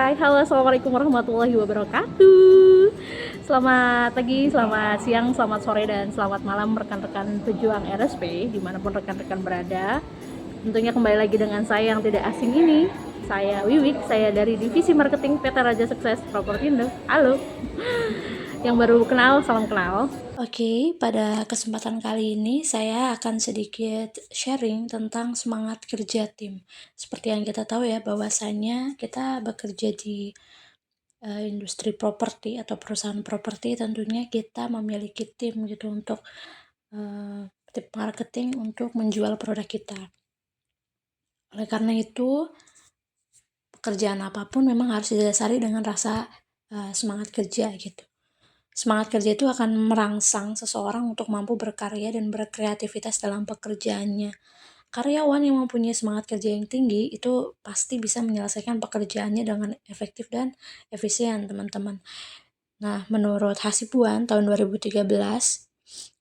Hai, halo, assalamualaikum warahmatullahi wabarakatuh. Selamat pagi, selamat siang, selamat sore, dan selamat malam rekan-rekan pejuang RSP dimanapun rekan-rekan berada. Tentunya kembali lagi dengan saya yang tidak asing ini. Saya Wiwik, saya dari Divisi Marketing PT Raja Sukses Propertindo. Halo. Yang baru kenal, salam kenal. Oke, pada kesempatan kali ini saya akan sedikit sharing tentang semangat kerja tim. Seperti yang kita tahu ya, bahwasanya kita bekerja di industri properti atau perusahaan properti, tentunya kita memiliki tim gitu untuk tim marketing untuk menjual produk kita. Oleh karena itu, pekerjaan apapun memang harus didasari dengan rasa semangat kerja gitu. Semangat kerja itu akan merangsang seseorang untuk mampu berkarya dan berkreativitas dalam pekerjaannya. Karyawan yang mempunyai semangat kerja yang tinggi itu pasti bisa menyelesaikan pekerjaannya dengan efektif dan efisien, teman-teman. Nah, menurut Hasibuan tahun 2013,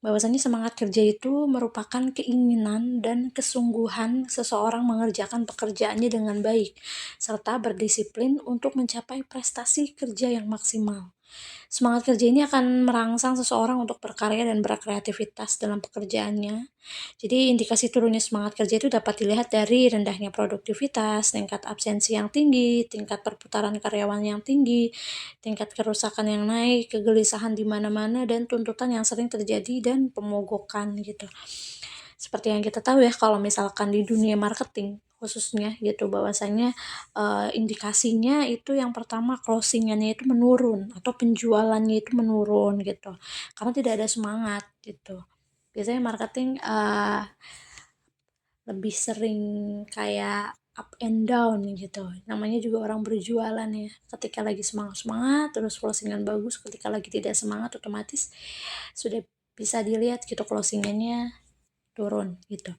bahwasanya semangat kerja itu merupakan keinginan dan kesungguhan seseorang mengerjakan pekerjaannya dengan baik, serta berdisiplin untuk mencapai prestasi kerja yang maksimal. Semangat kerja ini akan merangsang seseorang untuk berkarya dan berkreativitas dalam pekerjaannya. Jadi indikasi turunnya semangat kerja itu dapat dilihat dari rendahnya produktivitas, tingkat absensi yang tinggi, tingkat perputaran karyawan yang tinggi, tingkat kerusakan yang naik, kegelisahan di mana-mana, dan tuntutan yang sering terjadi dan pemogokan gitu. Seperti yang kita tahu ya, kalau misalkan di dunia marketing khususnya gitu, bahwasanya indikasinya itu yang pertama closing-nya itu menurun atau penjualannya itu menurun gitu, karena tidak ada semangat gitu. Biasanya marketing lebih sering kayak up and down gitu, namanya juga orang berjualan ya, ketika lagi semangat-semangat terus closing-an bagus, ketika lagi tidak semangat otomatis sudah bisa dilihat gitu closing-nya turun gitu.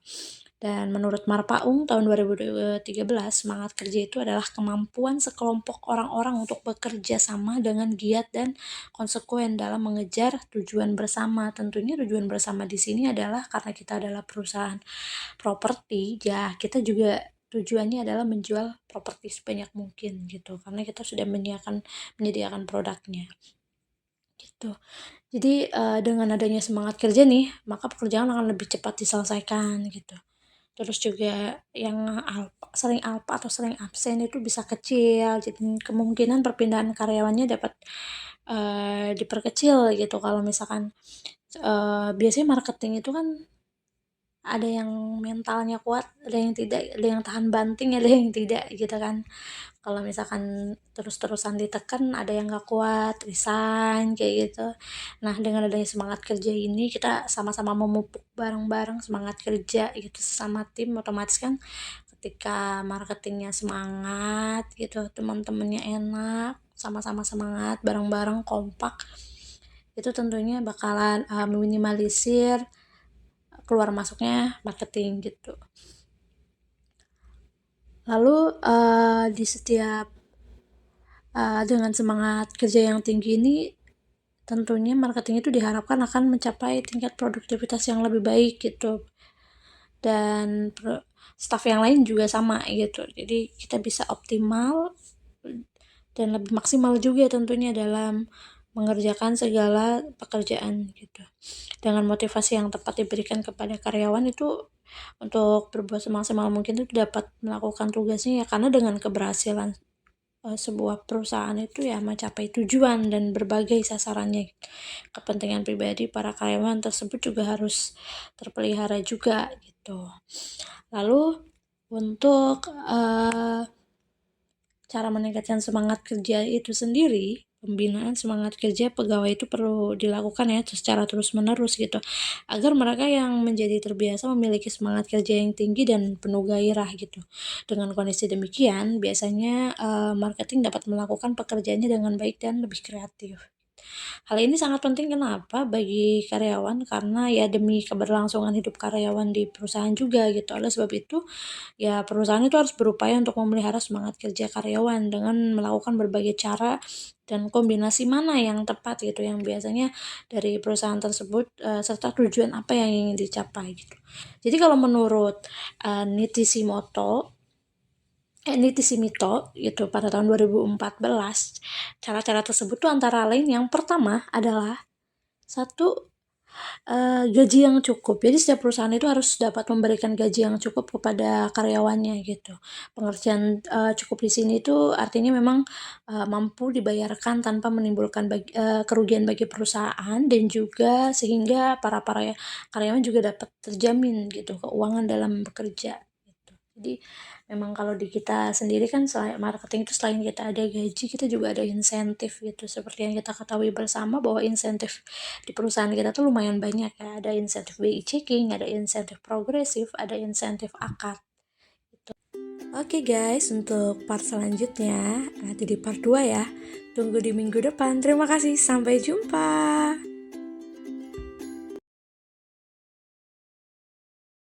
Dan menurut Marpaung tahun 2013, semangat kerja itu adalah kemampuan sekelompok orang-orang untuk bekerja sama dengan giat dan konsekuen dalam mengejar tujuan bersama. Tentunya tujuan bersama di sini adalah karena kita adalah perusahaan properti, ya kita juga tujuannya adalah menjual properti sebanyak mungkin gitu. Karena kita sudah menyediakan produknya gitu. Jadi dengan adanya semangat kerja nih, maka pekerjaan akan lebih cepat diselesaikan gitu. Terus juga yang sering alpa atau sering absen itu bisa kecil, jadi kemungkinan perpindahan karyawannya dapat diperkecil gitu. Kalau misalkan biasanya marketing itu kan ada yang mentalnya kuat, ada yang tidak, ada yang tahan banting, ada yang tidak gitu kan. Kalau misalkan terus-terusan ditekan, ada yang nggak kuat, resign kayak gitu. Nah, dengan adanya semangat kerja ini kita sama-sama memupuk bareng-bareng semangat kerja gitu sesama tim, otomatis kan ketika marketingnya semangat gitu, teman-temannya enak, sama-sama semangat, bareng-bareng kompak, itu tentunya bakalan meminimalisir keluar masuknya marketing gitu. Lalu di setiap dengan semangat kerja yang tinggi ini, tentunya marketing itu diharapkan akan mencapai tingkat produktivitas yang lebih baik gitu, dan staff yang lain juga sama gitu. Jadi kita bisa optimal dan lebih maksimal juga tentunya dalam mengerjakan segala pekerjaan gitu. Dengan motivasi yang tepat diberikan kepada karyawan itu untuk berbuat semaksimal mungkin itu dapat melakukan tugasnya ya, karena dengan keberhasilan sebuah perusahaan itu ya mencapai tujuan dan berbagai sasarannya. Kepentingan pribadi para karyawan tersebut juga harus terpelihara juga gitu. Lalu untuk cara meningkatkan semangat kerja itu sendiri, pembinaan semangat kerja pegawai itu perlu dilakukan ya secara terus-menerus gitu, agar mereka yang menjadi terbiasa memiliki semangat kerja yang tinggi dan penuh gairah gitu. Dengan kondisi demikian, biasanya marketing dapat melakukan pekerjaannya dengan baik dan lebih kreatif. Hal ini sangat penting kenapa bagi karyawan, karena ya demi keberlangsungan hidup karyawan di perusahaan juga gitu. Oleh sebab itu, ya perusahaan itu harus berupaya untuk memelihara semangat kerja karyawan dengan melakukan berbagai cara dan kombinasi mana yang tepat gitu, yang biasanya dari perusahaan tersebut serta tujuan apa yang ingin dicapai gitu. Jadi kalau menurut Nitishimoto, Eni Tisimito gitu pada tahun 2014. Cara-cara tersebut tuh antara lain yang pertama adalah satu, gaji yang cukup. Jadi setiap perusahaan itu harus dapat memberikan gaji yang cukup kepada karyawannya gitu. Pengertian, cukup di sini itu artinya memang, mampu dibayarkan tanpa menimbulkan kerugian bagi perusahaan dan juga sehingga para para karyawan juga dapat terjamin gitu keuangan dalam bekerja gitu. Jadi memang kalau di kita sendiri kan selain marketing itu selain kita ada gaji, kita juga ada insentif gitu. Seperti yang kita ketahui bersama bahwa insentif di perusahaan kita tuh lumayan banyak ya. Ada insentif BI checking, ada insentif progresif, ada insentif akad. Gitu. Oke guys, untuk part selanjutnya nanti di part 2 ya. Tunggu di minggu depan. Terima kasih, sampai jumpa.